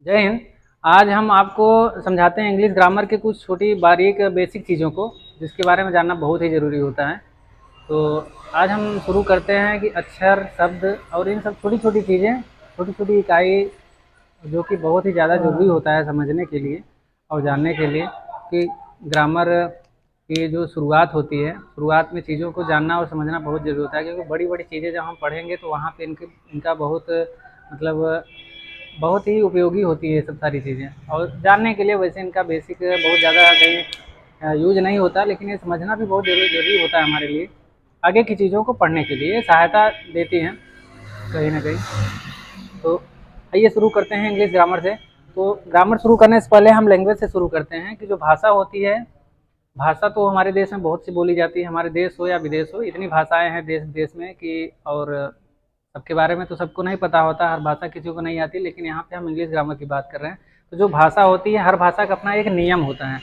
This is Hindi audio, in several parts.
जय हिंद। आज हम आपको समझाते हैं इंग्लिश ग्रामर के कुछ छोटी बारीक बेसिक चीज़ों को, जिसके बारे में जानना बहुत ही ज़रूरी होता है। तो आज हम शुरू करते हैं कि अक्षर, शब्द और इन सब छोटी छोटी चीज़ें, छोटी छोटी इकाई, जो कि बहुत ही ज़्यादा ज़रूरी होता है समझने के लिए और जानने के लिए कि ग्रामर की जो शुरुआत होती है, शुरुआत में चीज़ों को जानना और समझना बहुत ज़रूरी होता है, क्योंकि बड़ी बड़ी चीज़ें जब हम पढ़ेंगे तो वहाँ पे इनका बहुत मतलब बहुत ही उपयोगी होती है ये सब सारी चीज़ें। और जानने के लिए वैसे इनका बेसिक बहुत ज़्यादा कहीं यूज नहीं होता, लेकिन ये समझना भी बहुत ज़रूरी होता है हमारे लिए, आगे की चीज़ों को पढ़ने के लिए सहायता देती हैं कहीं ना कहीं। तो आइए शुरू करते हैं इंग्लिश ग्रामर से। तो ग्रामर शुरू करने से पहले हम लैंग्वेज से शुरू करते हैं कि जो भाषा होती है, भाषा तो हमारे देश में बहुत सी बोली जाती है। हमारे देश हो या विदेश हो, इतनी भाषाएं हैं देश देश में कि और सबके बारे में तो सबको नहीं पता होता, हर भाषा किसी को नहीं आती। लेकिन यहाँ पे हम इंग्लिश ग्रामर की बात कर रहे हैं। तो जो भाषा होती है, हर भाषा का अपना एक नियम होता है।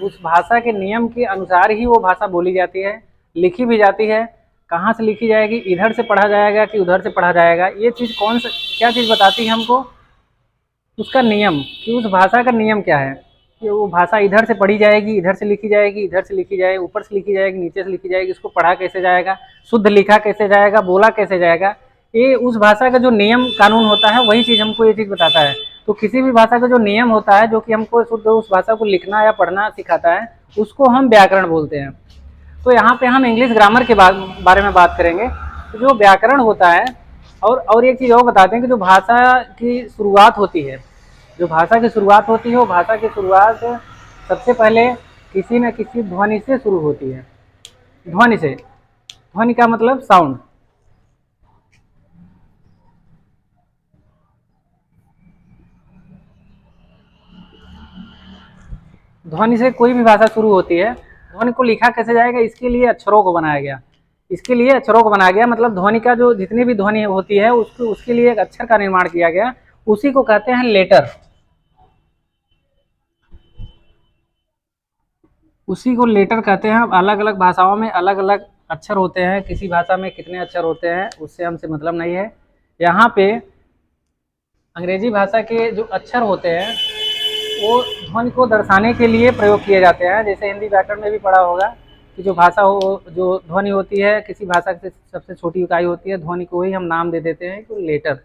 उस भाषा के नियम के अनुसार ही वो भाषा बोली जाती है, लिखी भी जाती है। कहाँ से लिखी जाएगी, इधर से पढ़ा जाएगा कि उधर से पढ़ा जाएगा, ये चीज़ क्या चीज़ बताती है हमको, उसका नियम, कि उस भाषा का नियम क्या है। कि वो भाषा इधर से पढ़ी जाएगी, इधर से लिखी जाएगी, इधर से लिखी जाएगी, ऊपर से लिखी जाएगी, नीचे से लिखी जाएगी, इसको पढ़ा कैसे जाएगा, शुद्ध लिखा कैसे जाएगा, बोला कैसे जाएगा। ये उस भाषा का जो नियम कानून होता है, वही चीज़ हमको ये चीज़ बताता है। तो किसी भी भाषा का जो नियम होता है, जो कि हमको शुद्ध उस भाषा को लिखना या पढ़ना सिखाता है, उसको हम व्याकरण बोलते हैं। तो यहाँ पे हम इंग्लिश ग्रामर के बारे में बात करेंगे। तो जो व्याकरण होता है, और एक चीज़ और बताते हैं कि जो भाषा की शुरुआत होती है, जो भाषा की शुरुआत होती है, वो भाषा की शुरुआत सबसे पहले किसी न किसी ध्वनि से शुरू होती है। ध्वनि से, ध्वनि का मतलब साउंड। ध्वनि से कोई भी भाषा शुरू होती है। ध्वनि को लिखा कैसे जाएगा, इसके लिए अक्षरों को बनाया गया। इसके लिए अक्षरों को बनाया गया, मतलब ध्वनि का जो जितनी भी ध्वनि होती है, उसको उसके लिए एक अक्षर का निर्माण किया गया। उसी को कहते हैं लेटर। उसी को लेटर कहते हैं। अलग अलग भाषाओं में अलग अलग अक्षर होते हैं, किसी भाषा में कितने अक्षर होते हैं उससे हमसे मतलब नहीं है। यहाँ पे अंग्रेजी भाषा के जो अक्षर होते हैं, वो ध्वनि को दर्शाने के लिए प्रयोग किए जाते हैं। जैसे हिंदी व्याकरण में भी पढ़ा होगा कि जो भाषा हो, जो ध्वनि होती है, किसी भाषा की सबसे छोटी इकाई होती है, ध्वनि को ही हम नाम दे देते हैं कि लेटर।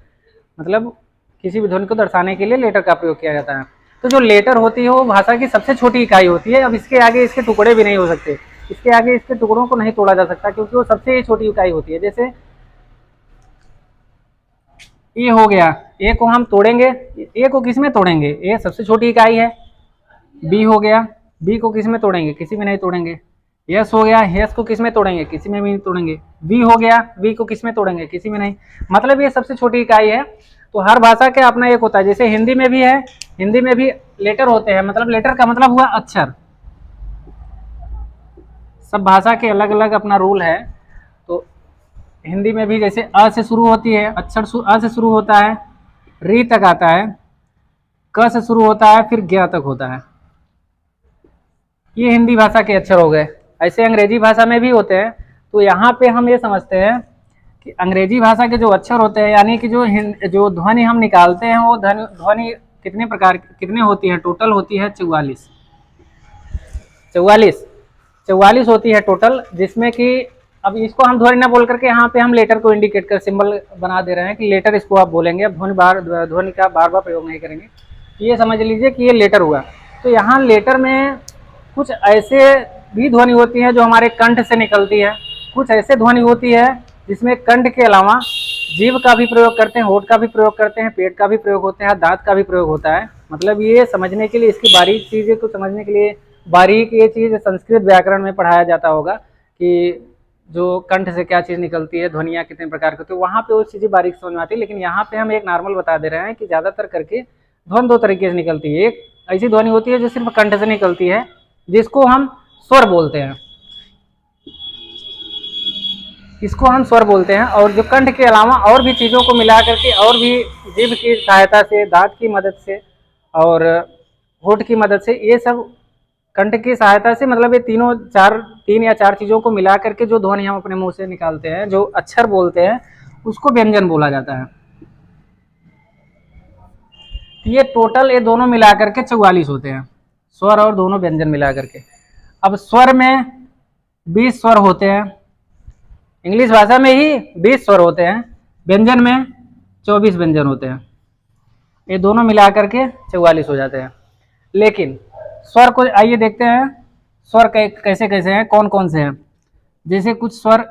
मतलब किसी भी ध्वनि को दर्शाने के लिए लेटर का प्रयोग किया जाता है। तो जो लेटर होती है, वो भाषा की सबसे छोटी इकाई होती है। अब इसके आगे इसके टुकड़े भी नहीं हो सकते, इसके आगे इसके टुकड़ों को नहीं तोड़ा जा सकता, क्योंकि वो सबसे छोटी इकाई होती है। जैसे ए हो गया, ए को हम तोड़ेंगे, ए को किस में तोड़ेंगे, ए सबसे छोटी इकाई है। बी हो गया, बी को किस में तोड़ेंगे, किसी में नहीं तोड़ेंगे। यस हो गया, यस को किस में तोड़ेंगे, किसी में भी नहीं तोड़ेंगे। वी हो गया, वी को किस में तोड़ेंगे, किसी में नहीं। मतलब ये सबसे छोटी इकाई है। तो हर भाषा का अपना एक होता है। जैसे हिंदी में भी है, हिंदी में भी लेटर होते हैं। मतलब लेटर का मतलब हुआ अक्षर। सब भाषा के अलग अलग अपना रूल है। तो हिंदी में भी जैसे अ से शुरू होती है, अक्षर अ से शुरू होता है, री तक आता है, क से शुरू होता है, फिर ज्ञ तक होता है। ये हिंदी भाषा के अक्षर हो गए। ऐसे अंग्रेजी भाषा में भी होते हैं। तो यहाँ पे हम ये समझते हैं कि अंग्रेजी भाषा के जो अक्षर होते हैं, यानी कि जो ध्वनि हम निकालते हैं, वो ध्वनि कितने होती है, टोटल होती है 44। 44 होती है टोटल, जिसमें कि अब इसको हम ध्वनि ना बोल करके यहाँ पे हम लेटर को इंडिकेट कर सिंबल बना दे रहे हैं कि लेटर इसको आप बोलेंगे। अब ध्वनि का बार बार प्रयोग नहीं करेंगे। ये समझ लीजिए कि ये लेटर हुआ। तो यहाँ लेटर में कुछ ऐसे भी ध्वनि होती है जो हमारे कंठ से निकलती है। कुछ ऐसे ध्वनि होती है जिसमें कंठ के अलावा जीभ का भी प्रयोग करते हैं, होठ का भी प्रयोग करते हैं, पेट का भी प्रयोग होता है, दांत का भी प्रयोग होता है। मतलब ये समझने के लिए, इसकी बारीक चीज़ें को समझने के लिए, बारीक ये चीज़ संस्कृत व्याकरण में पढ़ाया जाता होगा कि जो कंठ से क्या चीज़ निकलती है, ध्वनियाँ कितने प्रकार की होती है, वहाँ पे वो चीज़ें बारीक समझ में आती है। लेकिन यहाँ पे हम एक नॉर्मल बता दे रहे हैं कि ज़्यादातर करके ध्वनि दो तरीके से निकलती है। एक ऐसी ध्वनि होती है जो सिर्फ कंठ से निकलती है, जिसको हम स्वर बोलते हैं। इसको हम स्वर बोलते हैं। और जो कंठ के अलावा और भी चीज़ों को मिला करके, और भी जीभ की सहायता से, दांत की मदद से और होठ की मदद से, ये सब कंठ की सहायता से, मतलब ये तीन या चार चीज़ों को मिला करके जो ध्वनि हम अपने मुंह से निकालते हैं, जो अक्षर बोलते हैं, उसको व्यंजन बोला जाता है। ये टोटल ये दोनों मिला करके 44 होते हैं, स्वर और दोनों व्यंजन मिला करके। अब स्वर में 20 स्वर होते हैं, इंग्लिश भाषा में ही 20 स्वर होते हैं, व्यंजन में 24 व्यंजन होते हैं, ये दोनों मिला करके 44 हो जाते हैं। लेकिन स्वर को आइए देखते हैं, स्वर कैसे कैसे हैं, कौन कौन से हैं। जैसे कुछ स्वर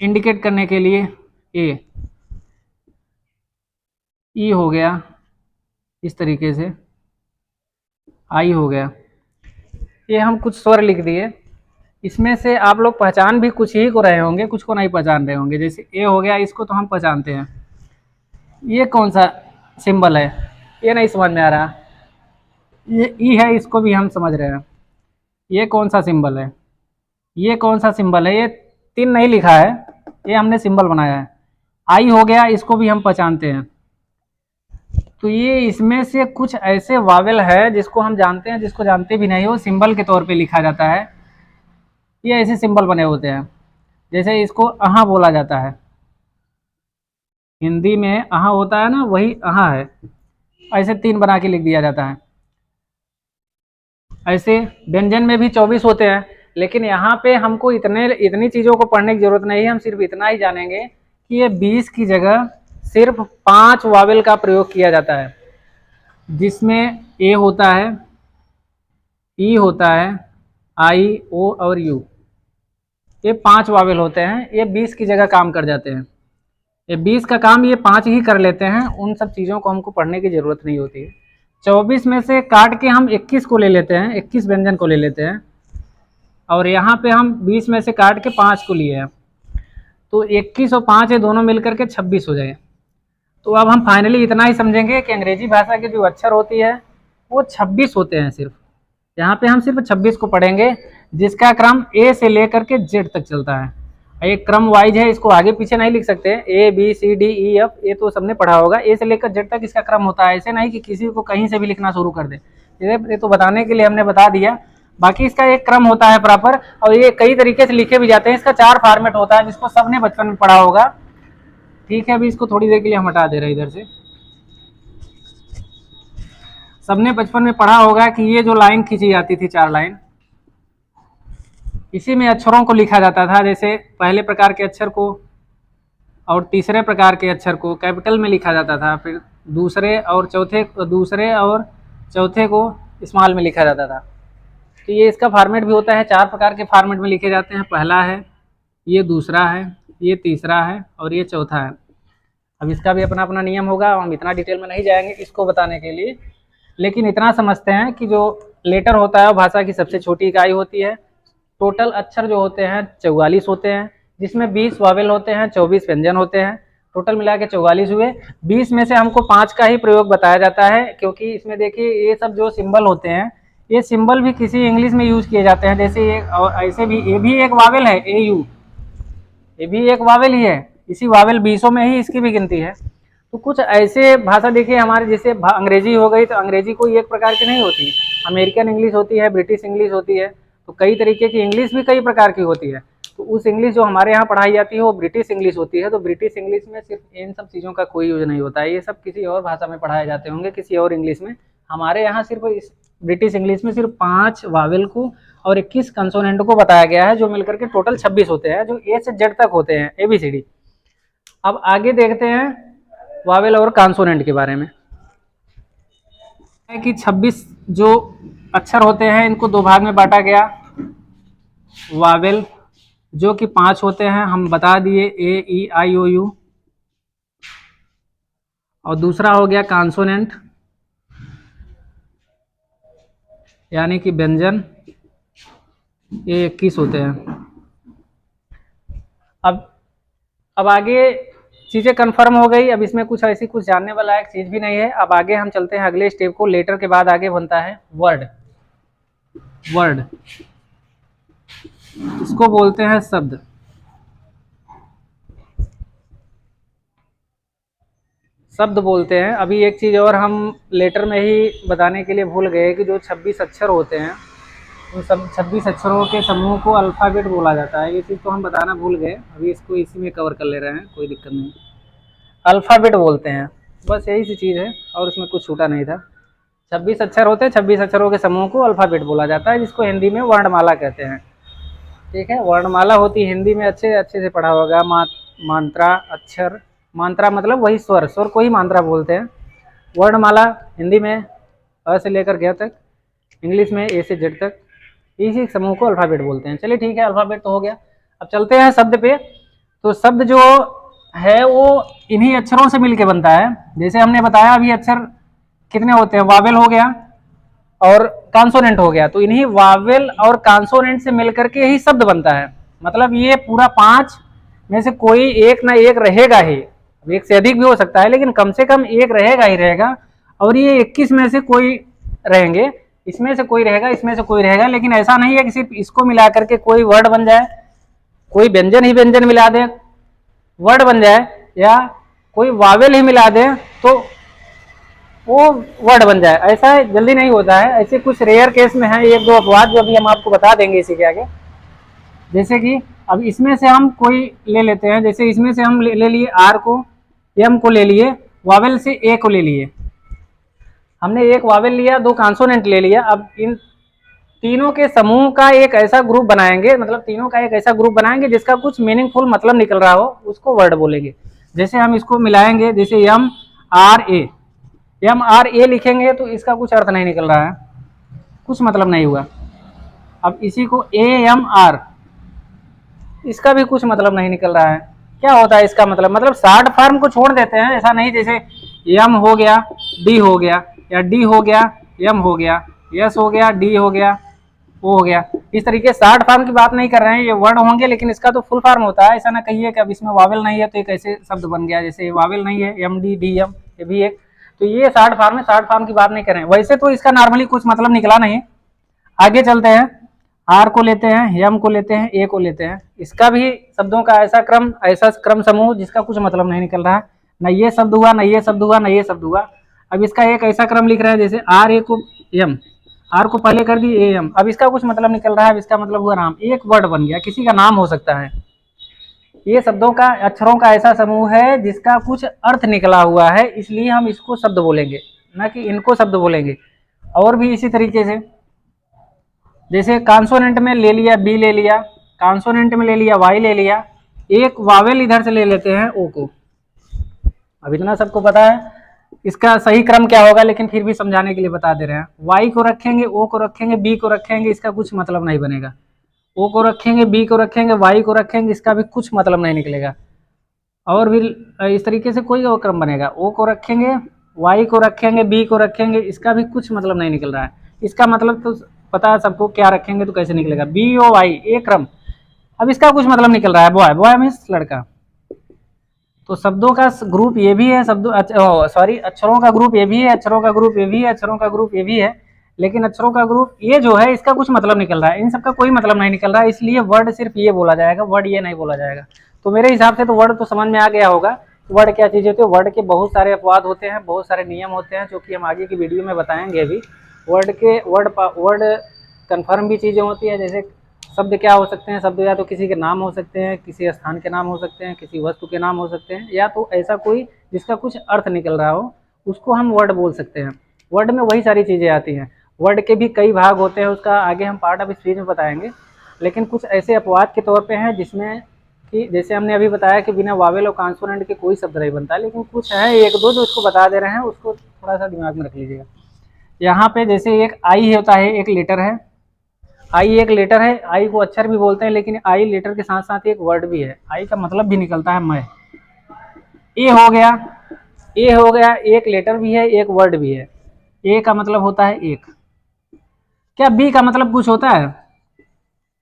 इंडिकेट करने के लिए ई हो गया, इस तरीके से आई हो गया, ये हम कुछ स्वर लिख दिए। इसमें से आप लोग पहचान भी कुछ ही को रहे होंगे, कुछ को नहीं पहचान रहे होंगे। जैसे ए हो गया, इसको तो हम पहचानते हैं, ये कौन सा सिंबल है ये नहीं समझ में आ रहा। ये ई है, इसको भी हम समझ रहे हैं, ये कौन सा सिंबल है, ये कौन सा सिंबल है, ये 3 नहीं लिखा है, ये हमने सिंबल बनाया है। आई हो गया, इसको भी हम पहचानते हैं। तो ये इसमें से कुछ ऐसे वावेल है जिसको हम जानते हैं, जिसको जानते भी नहीं हो, सिंबल के तौर पे लिखा जाता है। ये ऐसे सिंबल बने होते हैं, जैसे इसको अहा बोला जाता है, हिंदी में अहा होता है ना, वही अहा है। ऐसे 3 बना के लिख दिया जाता है। ऐसे व्यंजन में भी 24 होते हैं, लेकिन यहाँ पे हमको इतनी चीज़ों को पढ़ने की जरूरत नहीं है। हम सिर्फ इतना ही जानेंगे कि ये 20 की जगह सिर्फ 5 वावेल का प्रयोग किया जाता है, जिसमें ए होता है, ई होता है, आई, ओ और यू, ये 5 वावेल होते हैं। ये 20 की जगह काम कर जाते हैं। ये 20 का काम ये 5 ही कर लेते हैं, उन सब चीज़ों को हमको पढ़ने की ज़रूरत नहीं होती है। 24 में से काट के हम 21 को ले लेते हैं, 21 व्यंजन को ले लेते हैं, और यहाँ पे हम 20 में से काट के 5 को लिए हैं, तो 21 और 5 ये दोनों मिलकर के 26 हो जाए। तो अब हम फाइनली इतना ही समझेंगे कि अंग्रेजी भाषा के जो अक्षर होती है वो 26 होते हैं सिर्फ। यहाँ पे हम सिर्फ 26 को पढ़ेंगे, जिसका क्रम ए से लेकर के जेड तक चलता है। एक क्रम वाइज है, इसको आगे पीछे नहीं लिख सकते। A B C D E F, ये तो सबने पढ़ा होगा। ए से लेकर जेड तक इसका क्रम होता है, ऐसे नहीं कि किसी को कहीं से भी लिखना शुरू कर दे। ये तो बताने के लिए हमने बता दिया, बाकी इसका एक क्रम होता है प्रॉपर, और ये कई तरीके से लिखे भी जाते हैं। इसका 4 फॉर्मेट होता है, जिसको सबने बचपन में पढ़ा होगा। ठीक है, अभी इसको थोड़ी देर के लिए हम हटा दे रहे हैं इधर से। सबने बचपन में पढ़ा होगा कि ये जो लाइन खींची जाती थी, 4 लाइन, इसी में अक्षरों को लिखा जाता था। जैसे पहले प्रकार के अक्षर को और तीसरे प्रकार के अक्षर को कैपिटल में लिखा जाता था, फिर दूसरे और चौथे को स्मॉल में लिखा जाता था। तो ये इसका फॉर्मेट भी होता है, 4 प्रकार के फॉर्मेट में लिखे जाते हैं। पहला है, ये दूसरा है, ये तीसरा है और ये चौथा है। अब इसका भी अपना अपना नियम होगा, हम इतना डिटेल में नहीं जाएंगे इसको बताने के लिए, लेकिन इतना समझते हैं कि जो लेटर होता है वो भाषा की सबसे छोटी इकाई होती है। टोटल अक्षर जो होते हैं 44 होते हैं, जिसमें 20 वावेल होते हैं, 24 व्यंजन होते हैं। टोटल मिला के 44 हुए। 20 में से हमको 5 का ही प्रयोग बताया जाता है, क्योंकि इसमें देखिए ये सब जो सिंबल होते हैं, ये सिंबल भी किसी इंग्लिश में यूज किए जाते हैं। जैसे ये और ऐसे भी, ये भी एक वावेल है, ए यू, ये भी एक वावेल ही है। इसी वावेल 20 में ही इसकी भी गिनती है। तो कुछ ऐसे भाषा देखिए हमारे, जैसे अंग्रेजी हो गई, तो अंग्रेजी कोई एक प्रकार की नहीं होती, अमेरिकन इंग्लिश होती है, ब्रिटिश इंग्लिश होती है। तो कई तरीके की इंग्लिश भी कई प्रकार की होती है। तो उस इंग्लिश जो हमारे यहाँ पढ़ाई जाती है वो ब्रिटिश इंग्लिश होती है। तो ब्रिटिश इंग्लिश में सिर्फ इन सब चीज़ों का कोई यूज नहीं होता है, ये सब किसी और भाषा में पढ़ाए जाते होंगे, किसी और इंग्लिश में। हमारे यहाँ सिर्फ इस ब्रिटिश इंग्लिश में सिर्फ 5 वावेल को और 21 कंसोनेंट को बताया गया है, जो मिलकर के टोटल 26 होते हैं, जो ए से जेड तक होते हैं, ABCD। अब आगे देखते हैं वावेल और कॉन्सोनेंट के बारे में, है कि 26 जो अक्षर होते हैं इनको 2 भाग में बांटा गया। वावेल जो कि 5 होते हैं, हम बता दिए, A, E, I, O, U, और दूसरा हो गया कॉन्सोनेंट यानी कि व्यंजन, ये 21 होते हैं। अब आगे चीज़ें कंफर्म हो गई। अब इसमें कुछ ऐसी कुछ जानने वाला एक चीज़ भी नहीं है। अब आगे हम चलते हैं अगले स्टेप को। लेटर के बाद आगे बनता है वर्ड। इसको बोलते हैं शब्द। शब्द बोलते हैं। अभी एक चीज़ और हम लेटर में ही बताने के लिए भूल गए कि जो 26 अक्षर होते हैं, उन सब 26 अक्षरों के समूह को अल्फ़ाबेट बोला जाता है। ये चीज़ तो हम बताना भूल गए, अभी इसको इसी में कवर कर ले रहे हैं, कोई दिक्कत नहीं। अल्फ़ाबेट बोलते हैं, बस यही सी चीज़ है और उसमें कुछ छूटा नहीं था। 26 अक्षर होते हैं, 26 अक्षरों के समूह को अल्फ़ाबेट बोला जाता है, जिसको हिंदी में वर्णमाला कहते हैं। ठीक है, वर्णमाला होती है हिंदी में, अच्छे से पढ़ा होगा। मात्रा, अक्षर, मात्रा मतलब वही स्वर, स्वर को ही मात्रा बोलते हैं। वर्णमाला हिंदी में अ से लेकर ग तक, इंग्लिश में ए से जेड तक, इसी समूह को अल्फ़ाबेट बोलते हैं। चलिए ठीक है, अल्फ़ाबेट तो हो गया। अब चलते हैं शब्द पे। तो शब्द जो है वो इन्हीं अक्षरों से मिलके बनता है। जैसे हमने बताया अभी अक्षर कितने होते हैं, वावेल हो गया और कांसोनेंट हो गया, तो इन्हीं वावेल और कांसोनेंट से मिलकर के ही शब्द बनता है। मतलब ये पूरा 5 में से कोई एक ना एक रहेगा ही, एक से अधिक भी हो सकता है, लेकिन कम से कम एक रहेगा ही रहेगा। और ये 21 में से कोई रहेंगे, इसमें से कोई रहेगा, इसमें से कोई रहेगा, लेकिन ऐसा नहीं है कि सिर्फ इसको मिला करके कोई वर्ड बन जाए, कोई व्यंजन ही व्यंजन मिला दे वर्ड बन जाए, या कोई वावेल ही मिला दे तो वो वर्ड बन जाए, ऐसा जल्दी नहीं होता है। ऐसे कुछ रेयर केस में है, एक दो अपवाद जो अभी हम आपको बता देंगे इसी के आगे। जैसे कि अब इसमें से हम कोई ले लेते हैं, जैसे इसमें से हम ले लिए आर को, एम को ले लिए, वावेल से ए को ले लिए। हमने एक वावेल लिया, 2 कांसोनेंट ले लिया। अब इन तीनों के समूह का एक ऐसा ग्रुप बनाएंगे, मतलब तीनों का एक ऐसा ग्रुप बनाएंगे जिसका कुछ मीनिंगफुल मतलब निकल रहा हो, उसको वर्ड बोलेंगे। जैसे हम इसको मिलाएंगे, जैसे एम आर ए लिखेंगे तो इसका कुछ अर्थ नहीं निकल रहा है, कुछ मतलब नहीं हुआ। अब इसी को ए एम आर, इसका भी कुछ मतलब नहीं निकल रहा है। क्या होता है इसका मतलब शॉर्ट फॉर्म को छोड़ देते हैं, ऐसा नहीं जैसे एम हो गया डी हो गया, या डी हो गया एम हो गया, एस हो गया डी हो गया वो हो गया। इस तरीके शॉर्ट फॉर्म की बात नहीं कर रहे हैं, ये वर्ड होंगे लेकिन इसका तो फुल फॉर्म होता है। ऐसा ना कहिए कि अब इसमें वावेल नहीं है तो एक ऐसे शब्द बन गया, जैसे वावेल नहीं है एम डी डी एम, ये भी एक, तो ये शॉर्ट फॉर्म है, शॉर्ट फॉर्म की बात नहीं कर रहे हैं। वैसे तो इसका नॉर्मली कुछ मतलब निकला नहीं। आगे चलते हैं, आर को लेते हैं, एम को लेते हैं, ए को लेते हैं। इसका भी शब्दों का ऐसा क्रम समूह जिसका कुछ मतलब नहीं निकल रहा है, ना ये शब्द हुआ, ना ये शब्द हुआ, ना ये शब्द हुआ। अब इसका एक ऐसा क्रम लिख रहा है, जैसे आर ए को एम, आर को पहले कर दी ए एम, अब इसका कुछ मतलब निकल रहा है, अब इसका मतलब हुआ नाम, एक वर्ड बन गया, किसी का नाम हो सकता है। ये शब्दों का, अक्षरों का ऐसा समूह है जिसका कुछ अर्थ निकला हुआ है, इसलिए हम इसको शब्द बोलेंगे, ना कि इनको शब्द बोलेंगे। और भी इसी तरीके से, जैसे कांसोनेंट में ले लिया बी ले लिया, कांसोनेंट में ले लिया वाई ले लिया, एक वावेल इधर से ले लेते हैं ओ को। अब इतना सबको पता है इसका सही क्रम क्या होगा, लेकिन फिर भी समझाने के लिए बता दे रहे हैं। वाई को रखेंगे, ओ को रखेंगे, बी को रखेंगे, इसका कुछ मतलब नहीं बनेगा। ओ को रखेंगे, बी को रखेंगे, वाई को रखेंगे, इसका भी कुछ मतलब नहीं निकलेगा। और भी इस तरीके से कोई और क्रम बनेगा, ओ को रखेंगे, वाई को रखेंगे, बी को रखेंगे, इसका भी कुछ मतलब नहीं निकल रहा है। इसका मतलब तो पता है सबको, क्या रखेंगे तो कैसे निकलेगा, बी ओ वाई एक क्रम। अब इसका कुछ मतलब निकल रहा है, बॉय, बॉय मीन्स लड़का। तो शब्दों का ग्रुप ये भी है, अक्षरों का ग्रुप ये भी है, अक्षरों का ग्रुप ये भी है, अक्षरों का ग्रुप ये भी है, लेकिन अक्षरों का ग्रुप ये जो है इसका कुछ मतलब निकल रहा है, इन सबका कोई मतलब नहीं निकल रहा है, इसलिए वर्ड सिर्फ ये बोला जाएगा, वर्ड ये नहीं बोला जाएगा। तो मेरे हिसाब से तो वर्ड तो समझ में आ गया होगा, वर्ड क्या चीज़ होती है। वर्ड के बहुत सारे अपवाद होते हैं, बहुत सारे नियम होते हैं, जो कि हम आगे की वीडियो में बताएंगे अभी। वर्ड कन्फर्म भी चीज़ें होती है, जैसे शब्द क्या हो सकते हैं, शब्द या तो किसी के नाम हो सकते हैं, किसी स्थान के नाम हो सकते हैं, किसी वस्तु के नाम हो सकते हैं, या तो ऐसा कोई जिसका कुछ अर्थ निकल रहा हो, उसको हम वर्ड बोल सकते हैं। वर्ड में वही सारी चीज़ें आती हैं। वर्ड के भी कई भाग होते हैं, उसका आगे हम पार्ट ऑफ स्पीच में बताएंगे, लेकिन कुछ ऐसे अपवाद के तौर पे हैं जिसमें कि जैसे हमने अभी बताया कि बिना वावेल और कॉन्सोनेंट के कोई शब्द नहीं बनता, लेकिन कुछ है एक दो जो इसको बता दे रहे हैं, उसको थोड़ा सा दिमाग में रख लीजिएगा। यहाँ पे जैसे एक आई होता है, एक लेटर है, आई एक लेटर है, आई को अक्षर भी बोलते हैं, लेकिन आई लेटर के साथ साथ एक वर्ड भी है, आई का मतलब भी निकलता है मैं। ए हो गया, एक लेटर भी है, एक वर्ड भी है। ए का मतलब होता है एक। क्या बी का मतलब कुछ होता है?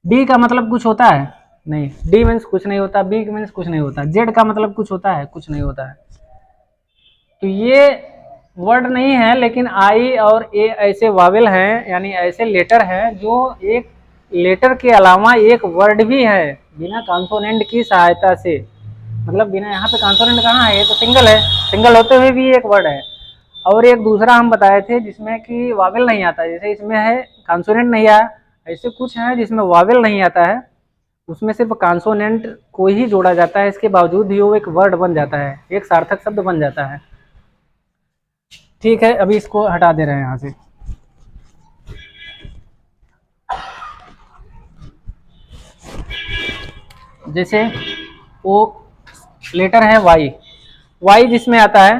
बी का मतलब कुछ होता है? नहीं। डी मीन्स कुछ नहीं होता, बी मीन्स कुछ नहीं होता। जेड का मतलब कुछ होता है? कुछ नहीं होता है। तो ये वर्ड नहीं है, लेकिन आई और ए ऐसे वावेल हैं, यानी ऐसे लेटर हैं जो एक लेटर के अलावा एक वर्ड भी है, बिना कॉन्सोनेंट की सहायता से। मतलब बिना, यहाँ पे कॉन्सोनेंट कहाँ है, ये तो सिंगल है, सिंगल होते हुए भी एक वर्ड है। और एक दूसरा हम बताए थे जिसमें कि वावेल नहीं आता, जैसे इसमें है कॉन्सोनेंट नहीं आया, ऐसे कुछ है जिसमें वावेल नहीं आता है, उसमें सिर्फ कॉन्सोनेंट को ही जोड़ा जाता है, इसके बावजूद ही वो एक वर्ड बन जाता है, एक सार्थक शब्द बन जाता है। ठीक है, अभी इसको हटा दे रहे हैं यहाँ से। जैसे वो लेटर है वाई, वाई जिसमें आता है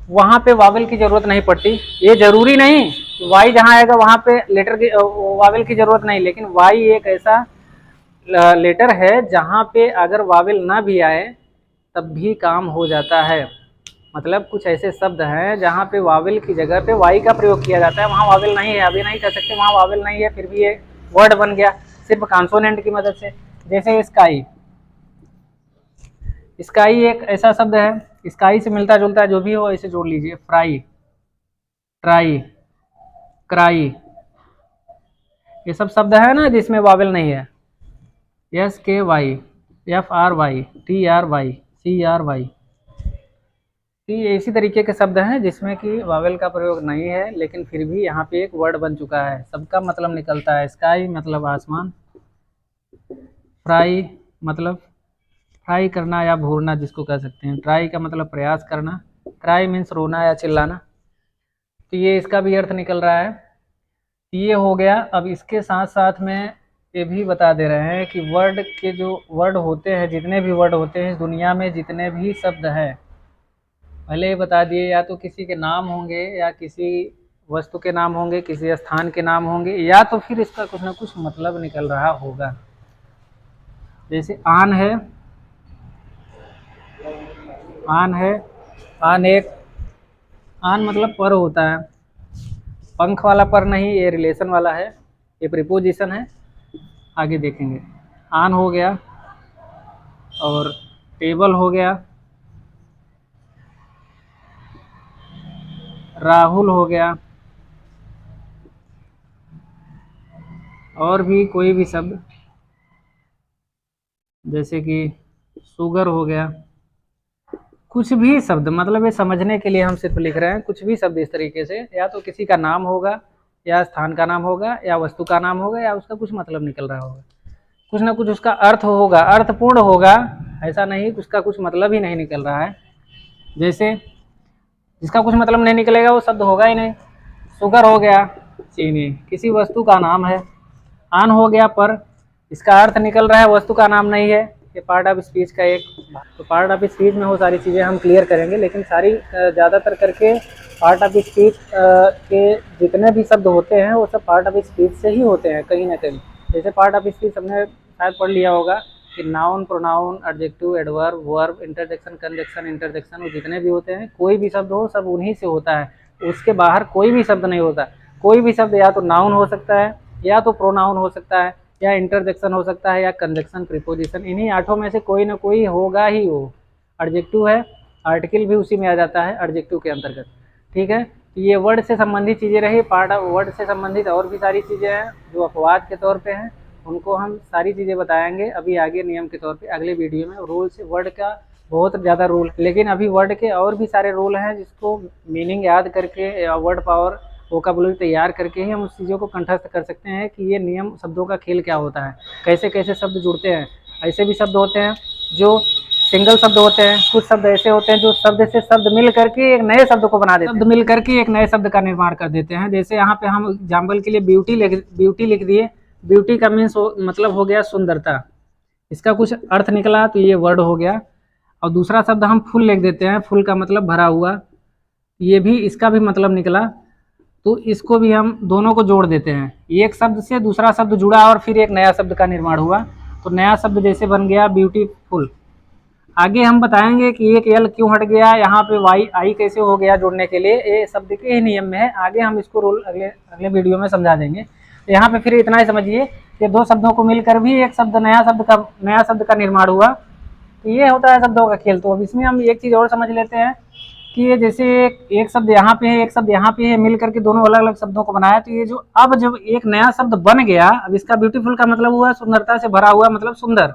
वहाँ पे वावल की जरूरत नहीं पड़ती। ये जरूरी नहीं वाई जहाँ आएगा वहाँ पे लेटर की वावल की जरूरत नहीं, लेकिन वाई एक ऐसा लेटर है जहाँ पे अगर वावल ना भी आए तब भी काम हो जाता है। मतलब कुछ ऐसे शब्द हैं जहाँ पे वावल की जगह पे वाई का प्रयोग किया जाता है, वहाँ वावल नहीं है, अभी नहीं कह सकते वहाँ वावल नहीं है, फिर भी ये वर्ड बन गया सिर्फ कॉन्सोनेंट की मदद से। जैसे स्काई, स्काई एक ऐसा शब्द है, स्काई से मिलता जुलता है जो भी हो इसे जोड़ लीजिए। फ्राई, ट्राई, क्राई, ये सब शब्द है ना जिसमें वावल नहीं है। S K Y, F R Y, T R Y, C R Y, ये इसी तरीके के शब्द हैं जिसमें कि वावल का प्रयोग नहीं है, लेकिन फिर भी यहाँ पे एक वर्ड बन चुका है, सबका मतलब निकलता है। स्काई मतलब आसमान, फ्राई मतलब फ्राई करना या भूरना जिसको कह सकते हैं, ट्राई का मतलब प्रयास करना, क्राई मीन्स रोना या चिल्लाना। तो ये इसका भी अर्थ निकल रहा है। ये हो गया। अब इसके साथ साथ में ये भी बता दे रहे हैं कि वर्ड के जो वर्ड होते हैं, जितने भी वर्ड होते हैं दुनिया में, जितने भी शब्द हैं, पहले ही बता दिए, या तो किसी के नाम होंगे या किसी वस्तु के नाम होंगे, किसी स्थान के नाम होंगे, या तो फिर इसका कुछ ना कुछ मतलब निकल रहा होगा। जैसे आन है, आन है, आन एक, आन मतलब पर होता है, पंख वाला पर नहीं, ये रिलेशन वाला है, ये प्रीपोजिशन है, आगे देखेंगे। आन हो गया, और टेबल हो गया, राहुल हो गया, और भी कोई भी शब्द जैसे कि शुगर हो गया, कुछ भी शब्द, मतलब ये समझने के लिए हम सिर्फ लिख रहे हैं, कुछ भी शब्द इस तरीके से, या तो किसी का नाम होगा, या स्थान का नाम होगा, या वस्तु का नाम होगा, या उसका कुछ मतलब निकल रहा होगा, कुछ ना कुछ उसका अर्थ होगा, अर्थपूर्ण होगा, ऐसा नहीं उसका कुछ मतलब ही नहीं निकल रहा है। जैसे जिसका कुछ मतलब नहीं निकलेगा वो शब्द होगा ही नहीं। शुगर हो गया चीनी, किसी वस्तु का नाम है। आन हो गया पर, इसका अर्थ निकल रहा है, वस्तु का नाम नहीं है। ये पार्ट ऑफ स्पीच का एक, तो पार्ट ऑफ स्पीच में वो सारी चीज़ें हम क्लियर करेंगे, लेकिन सारी ज़्यादातर करके पार्ट ऑफ स्पीच के जितने भी शब्द होते हैं वो सब पार्ट ऑफ स्पीच से ही होते हैं कहीं ना कहीं। जैसे पार्ट ऑफ स्पीच हमने शायद पढ़ लिया होगा कि noun, pronoun, adjective, adverb, verb, interjection, conjunction, interjection, वो जितने भी होते हैं, कोई भी शब्द हो सब उन्हीं से होता है, उसके बाहर कोई भी शब्द नहीं होता। कोई भी शब्द या तो नाउन हो सकता है, या तो प्रोनाउन हो सकता है, या इंटरजेक्शन हो सकता है, या कंजक्शन, प्रीपोजिशन, इन्हीं आठों में से कोई ना कोई होगा ही। वो एडजेक्टिव है, आर्टिकल भी उसी में आ जाता है एडजेक्टिव के अंतर्गत। ठीक है, तो ये वर्ड से संबंधित चीज़ें रही। पार्ट ऑफ वर्ड से संबंधित और भी सारी चीज़ें हैं जो अपवाद के तौर पे हैं, उनको हम सारी चीज़ें बताएंगे अभी आगे नियम के तौर पे अगले वीडियो में। रूल से वर्ड का बहुत ज़्यादा रूल, लेकिन अभी वर्ड के और भी सारे रूल हैं जिसको मीनिंग याद करके या वर्ड पावर वोकैबुलरी तैयार करके ही हम उस चीज़ों को कंठस्थ कर सकते हैं कि ये नियम शब्दों का खेल क्या होता है, कैसे कैसे शब्द जुड़ते हैं। ऐसे भी शब्द होते हैं जो सिंगल शब्द होते हैं, कुछ शब्द ऐसे होते हैं जो शब्द से शब्द मिल करके एक नए शब्द को बना देते हैं, शब्द मिल करके एक नए शब्द का निर्माण कर देते हैं। जैसे यहाँ पे हम एग्जाम्पल के लिए ब्यूटी लिख दिए। ब्यूटी का मीन्स मतलब हो गया सुंदरता, इसका कुछ अर्थ निकला तो ये वर्ड हो गया। और दूसरा शब्द हम फुल लिख देते हैं, फुल का मतलब भरा हुआ, ये भी इसका भी मतलब निकला, तो इसको भी हम दोनों को जोड़ देते हैं। एक शब्द से दूसरा शब्द जुड़ा और फिर एक नया शब्द का निर्माण हुआ, तो नया शब्द जैसे बन गया ब्यूटीफुल। आगे हम बताएंगे कि एक एल क्यों हट गया, यहाँ पे वाई आई कैसे हो गया जोड़ने के लिए, ये शब्द के ही नियम में है। आगे हम इसको रूल अगले वीडियो में समझा देंगे। तो यहाँ पे फिर इतना ही समझिए कि दो शब्दों को मिलकर भी एक शब्द नया शब्द का निर्माण हुआ, तो ये होता है शब्दों का खेल। तो अब इसमें हम एक चीज़ और समझ लेते हैं कि ये जैसे एक शब्द यहाँ पे है, एक शब्द यहाँ पे है, मिल करके दोनों अलग अलग शब्दों को बनाया, तो ये जो अब जब एक नया शब्द बन गया, अब इसका ब्यूटीफुल का मतलब हुआ सुंदरता से भरा हुआ, मतलब सुंदर।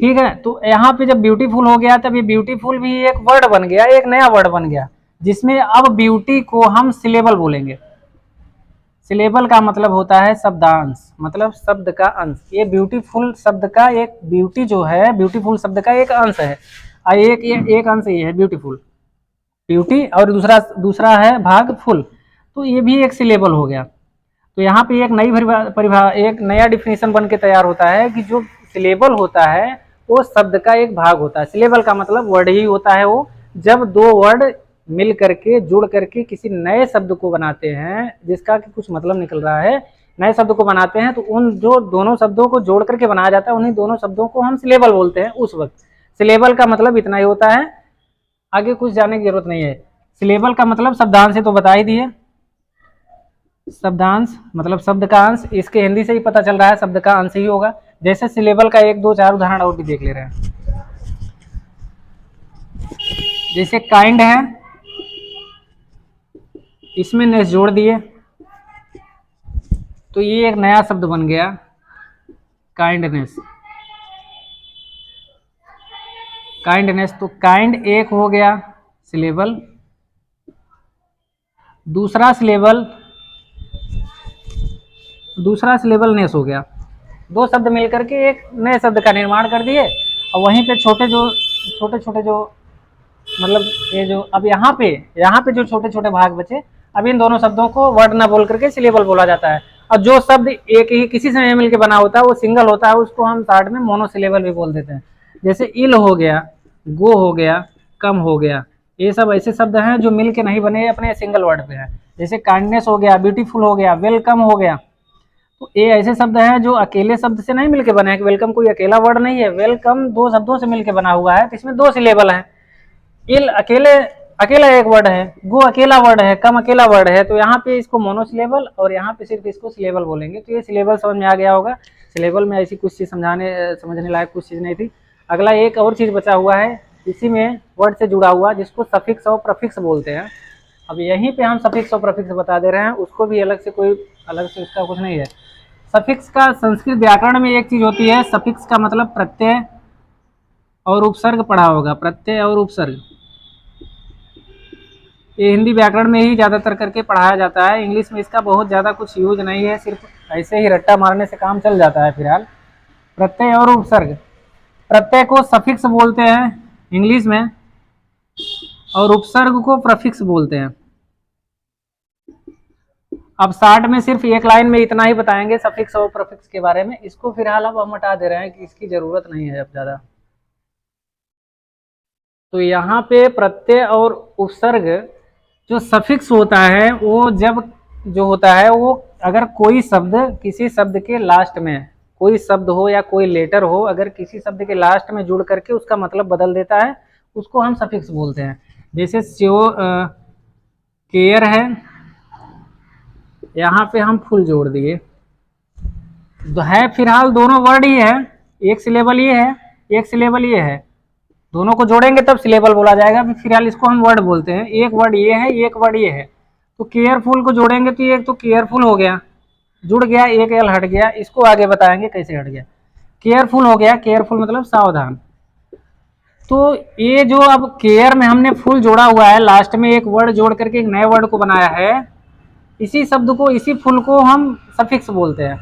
ठीक है, तो यहाँ पे जब ब्यूटीफुल हो गया तब ये ब्यूटीफुल भी एक वर्ड बन गया, एक नया वर्ड बन गया, जिसमें अब ब्यूटी को हम सिलेबल बोलेंगे। सिलेबल का मतलब होता है शब्दांश, मतलब शब्द का अंश। ये ब्यूटीफुल शब्द का एक, ब्यूटी जो है ब्यूटीफुल शब्द का एक अंश है, एक अंश ये है ब्यूटीफुल। ड्यूटी, और दूसरा दूसरा है भाग फुल। तो ये भी एक सिलेबल हो गया। तो यहाँ पे एक नई एक नया डिफिनीशन बन के तैयार होता है कि जो सिलेबल होता है वो शब्द का एक भाग होता है। सिलेबल का मतलब वर्ड ही होता है वो, जब दो वर्ड मिल करके जुड़ करके किसी नए शब्द को बनाते हैं जिसका कि कुछ मतलब निकल रहा है, नए शब्द को बनाते हैं, तो उन जो दोनों शब्दों को जोड़ करके बनाया जाता है उन्हीं दोनों शब्दों को हम सिलेबल बोलते हैं। उस वक्त सिलेबल का मतलब इतना ही होता है, आगे कुछ जानने की जरूरत नहीं है। सिलेबल का मतलब शब्दांश से तो बता ही दिए, शब्दांश मतलब शब्द का अंश, इसके हिंदी से ही पता चल रहा है शब्द का अंश ही होगा। जैसे सिलेबल का 1 2 4 उदाहरण और भी देख ले रहे हैं। जैसे काइंड है, इसमें नेस जोड़ दिए तो ये एक नया शब्द बन गया काइंडनेस। काइंडनेस, तो काइंड एक हो गया सिलेबल, दूसरा सिलेबल नेस हो गया। दो शब्द मिलकर के एक नए शब्द का निर्माण कर दिए, और वहीं पे छोटे छोटे जो मतलब ये जो अब यहाँ पे जो छोटे छोटे भाग बचे, अब इन दोनों शब्दों को वर्ड ना बोल करके सिलेबल बोला जाता है। और जो शब्द एक ही किसी से मिलकर बना होता है वो सिंगल होता है, उसको हम शॉर्ट में मोनोसिलेबल भी बोल देते हैं। जैसे इल हो गया, गो हो गया, कम हो गया, ये सब ऐसे शब्द हैं जो मिल के नहीं बने, अपने सिंगल वर्ड पे है। जैसे काइंडनेस हो गया, ब्यूटीफुल हो गया, वेलकम हो गया, तो ये ऐसे शब्द हैं जो अकेले शब्द से नहीं मिलके बने हैं। वेलकम कोई अकेला वर्ड नहीं है, वेलकम दो शब्दों से मिलके बना हुआ है, तो इसमें दो सिलेबल हैं। इल अकेला एक वर्ड है, गो अकेला वर्ड है, कम अकेला वर्ड है, तो यहाँ पे इसको मोनोसिलेबल और यहाँ पे सिर्फ इसको सिलेबल बोलेंगे। तो ये सिलेबल समझ में आ गया होगा। सिलेबल में ऐसी कुछ चीज़ समझने लायक कुछ चीज़ नहीं थी। अगला एक और चीज़ बचा हुआ है इसी में वर्ड से जुड़ा हुआ, जिसको सफिक्स और प्रफिक्स बोलते हैं। अब यहीं पे हम सफिक्स और प्रफिक्स बता दे रहे हैं, उसको भी अलग से उसका कुछ नहीं है। सफिक्स का संस्कृत व्याकरण में एक चीज़ होती है, सफिक्स का मतलब प्रत्यय और उपसर्ग पढ़ा होगा, प्रत्यय और उपसर्ग। ये हिंदी व्याकरण में ही ज़्यादातर करके पढ़ाया जाता है, इंग्लिश में इसका बहुत ज़्यादा कुछ यूज नहीं है, सिर्फ ऐसे ही रट्टा मारने से काम चल जाता है फिलहाल। प्रत्यय और उपसर्ग, प्रत्यय को सफिक्स बोलते हैं इंग्लिश में, और उपसर्ग को प्रफिक्स बोलते हैं। अब शॉर्ट में सिर्फ एक लाइन में इतना ही बताएंगे सफिक्स और प्रफिक्स के बारे में, इसको फिलहाल अब हम हटा दे रहे हैं कि इसकी ज़रूरत नहीं है अब ज़्यादा। तो यहाँ पे प्रत्यय और उपसर्ग जो सफिक्स होता है वो जब जो होता है वो अगर कोई शब्द किसी शब्द के लास्ट में, कोई शब्द हो या कोई लेटर हो, अगर किसी शब्द के लास्ट में जुड़ करके उसका मतलब बदल देता है उसको हम सफिक्स बोलते हैं। जैसे केयर है, यहाँ पे हम फुल जोड़ दिए, है फिलहाल दोनों वर्ड ही है, एक सिलेबल ये है, एक सिलेबल ये है, दोनों को जोड़ेंगे तब सिलेबल बोला जाएगा। फिलहाल इसको हम वर्ड बोलते हैं, एक वर्ड ये है, एक वर्ड ये है। तो केयरफुल को जोड़ेंगे तो ये तो केयरफुल हो गया, जुड़ गया, एक एल हट गया, इसको आगे बताएंगे कैसे हट गया। केयरफुल हो गया, केयरफुल मतलब सावधान। तो ये जो अब केयर में हमने फुल जोड़ा हुआ है, लास्ट में एक वर्ड जोड़ करके एक नए वर्ड को बनाया है, इसी शब्द को, इसी फुल को हम सफिक्स बोलते हैं,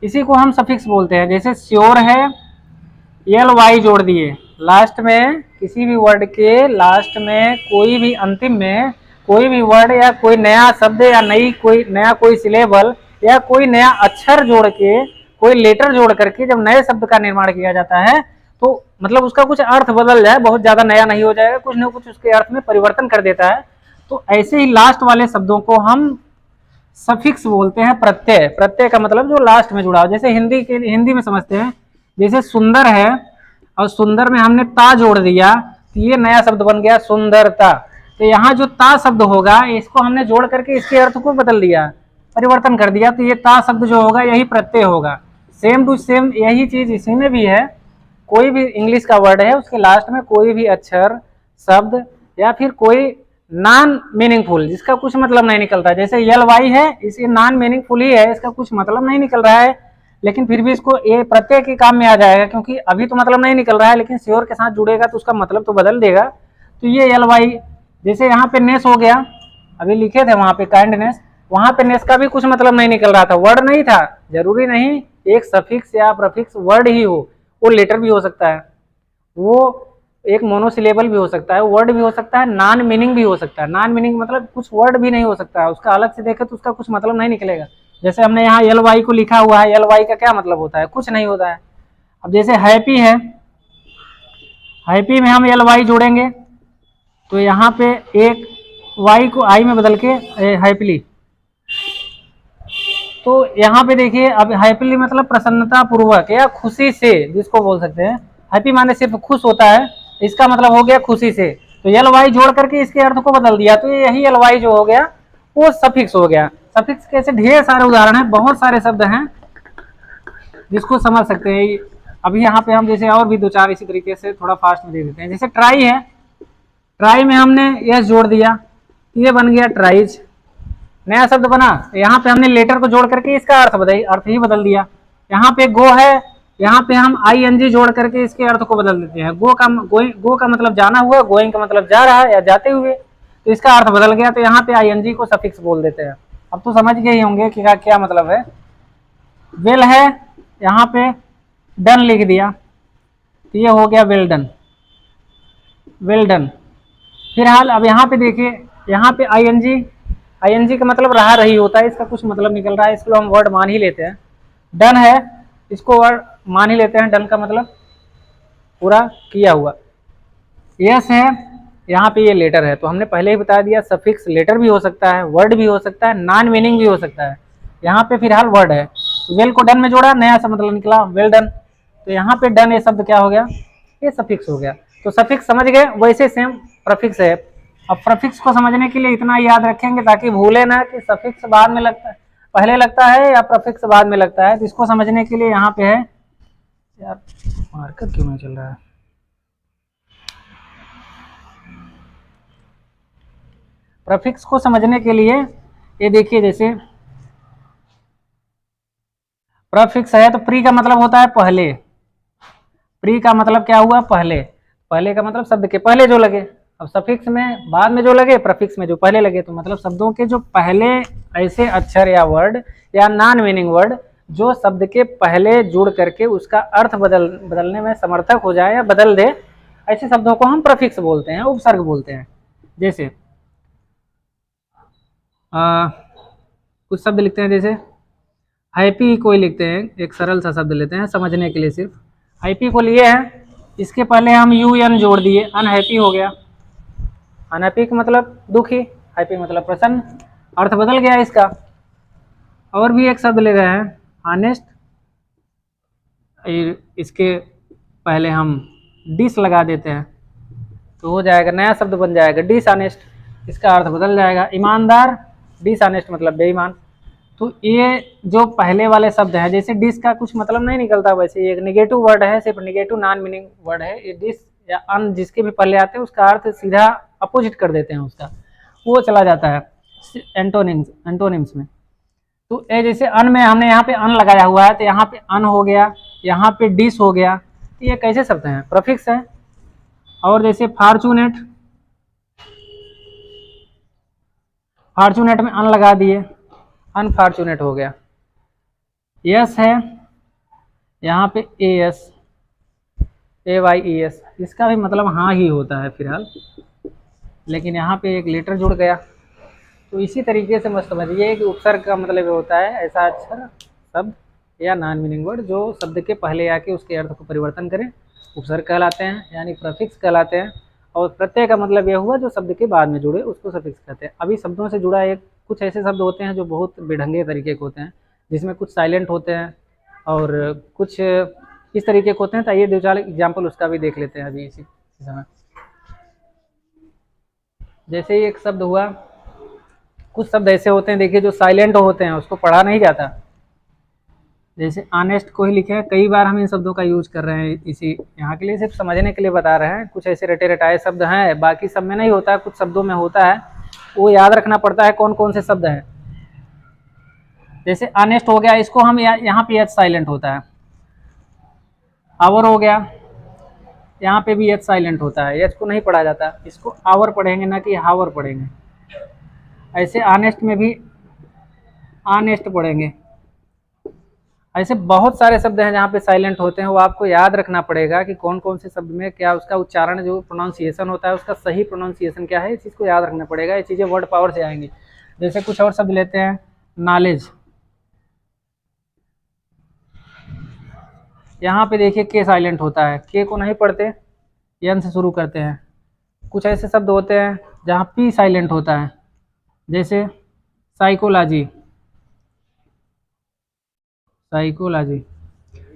इसी को हम सफिक्स बोलते हैं। जैसे श्योर है, एल वाई जोड़ दिए, लास्ट में किसी भी वर्ड के लास्ट में कोई भी अंतिम में कोई भी वर्ड या कोई नया शब्द या कोई सिलेबल या कोई नया अक्षर जोड़ के, कोई लेटर जोड़ करके जब नए शब्द का निर्माण किया जाता है तो मतलब उसका कुछ अर्थ बदल जाए, बहुत ज़्यादा नया नहीं हो जाएगा, कुछ न कुछ उसके अर्थ में परिवर्तन कर देता है। तो ऐसे ही लास्ट वाले शब्दों को हम सफिक्स बोलते हैं। प्रत्यय, प्रत्यय का मतलब जो लास्ट में जुड़ा हो। जैसे हिंदी में समझते हैं, जैसे सुंदर है और सुंदर में हमने ता जोड़ दिया तो ये नया शब्द बन गया सुंदरता। तो यहाँ जो ता शब्द होगा इसको हमने जोड़ करके इसके अर्थ को बदल दिया, परिवर्तन कर दिया, तो ये ता शब्द जो होगा यही प्रत्यय होगा। सेम टू सेम यही चीज इसी में भी है। कोई भी इंग्लिश का वर्ड है उसके लास्ट में कोई भी अक्षर, शब्द या फिर कोई नॉन मीनिंगफुल जिसका कुछ मतलब नहीं निकल रहा है, जैसे यल वाई है, इसे नॉन मीनिंगफुल ही है, इसका कुछ मतलब नहीं निकल रहा है, लेकिन फिर भी इसको ये प्रत्यय के काम में आ जाएगा क्योंकि अभी तो मतलब नहीं निकल रहा है, लेकिन श्योर के साथ जुड़ेगा तो उसका मतलब तो बदल देगा। तो ये यल वाई, जैसे यहाँ पे नेस हो गया, अभी लिखे थे वहाँ पे काइंडनेस, वहाँ पे नेस का भी कुछ मतलब नहीं निकल रहा था, वर्ड नहीं था, जरूरी नहीं एक सफिक्स या प्रफिक्स वर्ड ही हो, वो लेटर भी हो सकता है, वो एक मोनोसिलेबल भी हो सकता है, वर्ड भी हो सकता है, नॉन मीनिंग भी हो सकता है। नॉन मीनिंग मतलब कुछ वर्ड भी नहीं हो सकता है, उसका अलग से देखे तो उसका कुछ मतलब नहीं निकलेगा। जैसे हमने यहाँ एल वाई को लिखा हुआ है, एल वाई का क्या मतलब होता है, कुछ नहीं होता है। अब जैसे हैप्पी है, हैप्पी में हम एल वाई जोड़ेंगे तो यहाँ पे एक वाई को आई में बदल के हैप्पीली, तो यहाँ पे देखिए अब हैप्पीली मतलब प्रसन्नता पूर्वक या खुशी से जिसको बोल सकते हैं। हैप्पी माने सिर्फ खुश होता है, इसका मतलब हो गया खुशी से। तो एल वाई जोड़ करके इसके अर्थ को बदल दिया, तो यही एल वाई जो हो गया वो सफिक्स हो गया। सफिक्स के ऐसे ढेर सारे उदाहरण हैं, बहुत सारे शब्द हैं जिसको समझ सकते हैं। अभी यहाँ पे हम जैसे और भी दो चार इसी तरीके से थोड़ा फास्ट में दे देते हैं। जैसे ट्राई है, ट्राई में हमने यस जोड़ दिया, ये बन गया ट्राइज, नया शब्द बना। यहाँ पे हमने लेटर को जोड़ करके इसका अर्थ ही बदल दिया। यहाँ पे गो है, यहाँ पे हम आई एन जी जोड़ करके इसके अर्थ को बदल देते हैं। गो का मतलब जाना हुआ, गोइंग का मतलब जा रहा है या जाते हुए, तो इसका अर्थ बदल गया, तो यहाँ पे आई एन जी को सफिक्स बोल देते हैं। अब तो समझ गए होंगे कि क्या मतलब है। वेल है, यहाँ पे डन लिख दिया, तो ये हो गया वेल डन, वेल डन। फिलहाल अब यहाँ पे देखिए, यहाँ पे आईएनजी का मतलब रहा रही होता है, इसका कुछ मतलब निकल रहा है, इसको हम वर्ड मान ही लेते हैं। डन है, इसको वर्ड मान ही लेते हैं, डन का मतलब पूरा किया हुआ। यस है, यहाँ पे ये लेटर है, तो हमने पहले ही बता दिया सफिक्स लेटर भी हो सकता है, वर्ड भी हो सकता है, नॉन मीनिंग भी हो सकता है। यहाँ पे फिलहाल वर्ड है, वेल को डन में जोड़ा, नया सा मतलब निकला वेल डन, तो यहाँ पे डन ये शब्द क्या हो गया, ये सफिक्स हो गया। तो सफिक्स समझ गए, वैसे सेम प्रफिक्स है। अब प्रफिक्स को समझने के लिए इतना याद रखेंगे ताकि भूले ना कि सफिक्स बाद में लगता है, पहले लगता है या प्रफिक्स बाद में लगता है। तो इसको समझने के लिए यहाँ पे है, यार मार्कर क्यों नहीं चल रहा है, प्रफिक्स को समझने के लिए ये देखिए, जैसे प्रफिक्स है तो प्री का मतलब होता है पहले, प्री का मतलब क्या हुआ, पहले, पहले का मतलब शब्द के पहले जो लगे। अब सफिक्स में बाद में जो लगे, प्रफिक्स में जो पहले लगे, तो मतलब शब्दों के जो पहले ऐसे अक्षर या वर्ड या नॉन मीनिंग वर्ड जो शब्द के पहले जुड़ करके उसका अर्थ बदलने में समर्थक हो जाए या बदल दे, ऐसे शब्दों को हम प्रफिक्स बोलते हैं, उपसर्ग बोलते हैं। जैसे कुछ शब्द लिखते हैं, जैसे हैप्पी कोई लिखते हैं, एक सरल सा शब्द लेते हैं समझने के लिए, सिर्फ हैप्पी को लिए हैं, इसके पहले हम यू एन जोड़ दिए, अनहैप्पी हो गया। अनहैप्पी का मतलब दुखी, हैप्पी मतलब प्रसन्न, अर्थ बदल गया इसका। और भी एक शब्द ले रहे हैं, ऑनेस्ट, इसके पहले हम डिस लगा देते हैं तो हो जाएगा, नया शब्द बन जाएगा डिसऑनेस्ट, इसका अर्थ बदल जाएगा। ईमानदार, डिसऑनेस्ट मतलब बेईमान। तो ये जो पहले वाले शब्द हैं, जैसे डिस का कुछ मतलब नहीं निकलता, वैसे ये एक निगेटिव वर्ड है, सिर्फ निगेटिव नॉन मीनिंग वर्ड है। ये डिस या अन जिसके भी पहले आते हैं उसका अर्थ सीधा अपोजिट कर देते हैं, उसका वो चला जाता है एंटोनिम्स में। तो ये जैसे अन में हमने यहाँ पे अन लगाया हुआ है, तो यहाँ पे अन हो गया, यहाँ पे डिस हो गया, तो ये कैसे शब्द हैं, प्रफिक्स है। और जैसे फॉर्चूनेट, फॉर्चूनेट में अन लगा दिए, अनफॉर्चुनेट हो गया। यस है, यहाँ पे A S, A Y E S, इसका भी मतलब हाँ ही होता है फिलहाल, लेकिन यहाँ पे एक लेटर जुड़ गया। तो इसी तरीके से मत समझिए कि उपसर्ग का मतलब होता है ऐसा अक्षर, शब्द या नॉन मीनिंग वर्ड जो शब्द के पहले आके उसके अर्थ को परिवर्तन करें, उपसर्ग कहलाते हैं, यानी प्रफिक्स कहलाते हैं। और प्रत्यय का मतलब यह हुआ जो शब्द के बाद में जुड़े, उसको सफिक्स कहते हैं। अभी शब्दों से जुड़ा एक कुछ ऐसे शब्द होते हैं जो बहुत बेढंगे तरीके के होते हैं, जिसमें कुछ साइलेंट होते हैं और कुछ इस तरीके के होते हैं। तो ये दो चार एग्जाम्पल उसका भी देख लेते हैं अभी इसी समय। जैसे ही एक शब्द हुआ, कुछ शब्द ऐसे होते हैं देखिए जो साइलेंट होते हैं, उसको पढ़ा नहीं जाता। जैसे ऑनेस्ट को ही लिखे हैं, कई बार हम इन शब्दों का यूज कर रहे हैं, इसी यहाँ के लिए सिर्फ समझने के लिए बता रहे हैं। कुछ ऐसे रटे रटाए शब्द हैं, बाकी सब में नहीं होता, कुछ शब्दों में होता है, वो याद रखना पड़ता है कौन कौन से शब्द हैं। जैसे ऑनेस्ट हो गया, इसको हम यहाँ पे एच साइलेंट होता है। आवर हो गया, यहाँ पे भी एच साइलेंट होता है, एच को नहीं पढ़ा जाता, इसको आवर पढ़ेंगे ना कि हावर पढ़ेंगे। ऐसे ऑनेस्ट में भी ऑनेस्ट पढ़ेंगे, ऐसे बहुत सारे शब्द हैं जहाँ पे साइलेंट होते हैं, वो आपको याद रखना पड़ेगा कि कौन कौन से शब्द में क्या उसका उच्चारण, जो प्रोनाउंसिएशन होता है उसका सही प्रोनाउंसिएशन क्या है, इस चीज़ को याद रखना पड़ेगा। ये चीज़ें वर्ड पावर से आएंगी। जैसे कुछ और शब्द लेते हैं, नॉलेज। यहाँ पे देखिए के साइलेंट होता है, के को नहीं पढ़ते, एन से शुरू करते हैं। कुछ ऐसे शब्द होते हैं जहाँ पी साइलेंट होता है, जैसे साइकोलॉजी। साइकोलॉजी,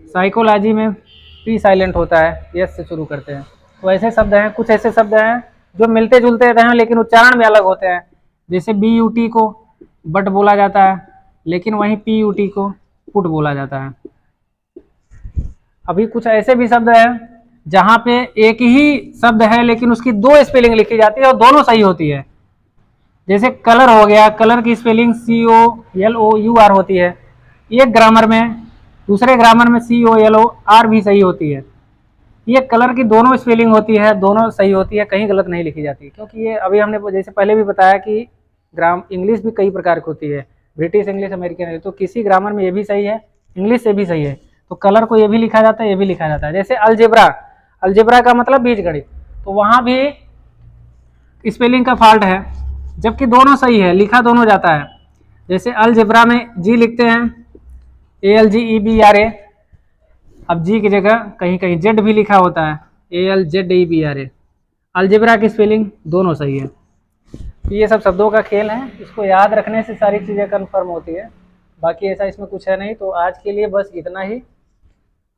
साइकोलॉजी में पी साइलेंट होता है, यस से शुरू करते हैं। तो ऐसे शब्द हैं, कुछ ऐसे शब्द हैं जो मिलते जुलते हैं लेकिन उच्चारण में अलग होते हैं। जैसे बी यू टी को बट बोला जाता है, लेकिन वहीं पी यू टी को पुट बोला जाता है। अभी कुछ ऐसे भी शब्द हैं जहाँ पे एक ही शब्द है लेकिन उसकी दो स्पेलिंग लिखी जाती है और दोनों सही होती है। जैसे कलर हो गया, कलर की स्पेलिंग COLOUR होती है, एक ग्रामर में, दूसरे ग्रामर में COLOR भी सही होती है। ये कलर की दोनों स्पेलिंग होती है, दोनों सही होती है, कहीं गलत नहीं लिखी जाती। क्योंकि ये अभी हमने जैसे पहले भी बताया कि इंग्लिश भी कई प्रकार की होती है, ब्रिटिश इंग्लिश, अमेरिकन इंग्लिश। तो किसी ग्रामर में ये भी सही है, इंग्लिश से भी सही है, तो कलर को ये भी लिखा जाता है, ये भी लिखा जाता है। जैसे अलजेब्रा, अलजेब्रा का मतलब बीजगणित, तो वहाँ भी स्पेलिंग का फॉल्ट है, जबकि दोनों सही है, लिखा दोनों जाता है। जैसे अलजेब्रा में जी लिखते हैं ALGEBRA, अब जी की जगह कहीं कहीं जेड भी लिखा होता है, ALZEBRA। अलजेब्रा की स्पेलिंग दोनों सही है। तो ये सब शब्दों का खेल है, इसको याद रखने से सारी चीज़ें कन्फर्म होती है। बाकी ऐसा इसमें कुछ है नहीं। तो आज के लिए बस इतना ही,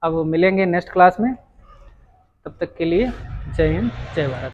अब मिलेंगे नेक्स्ट क्लास में। तब तक के लिए जय हिंद, जय भारत।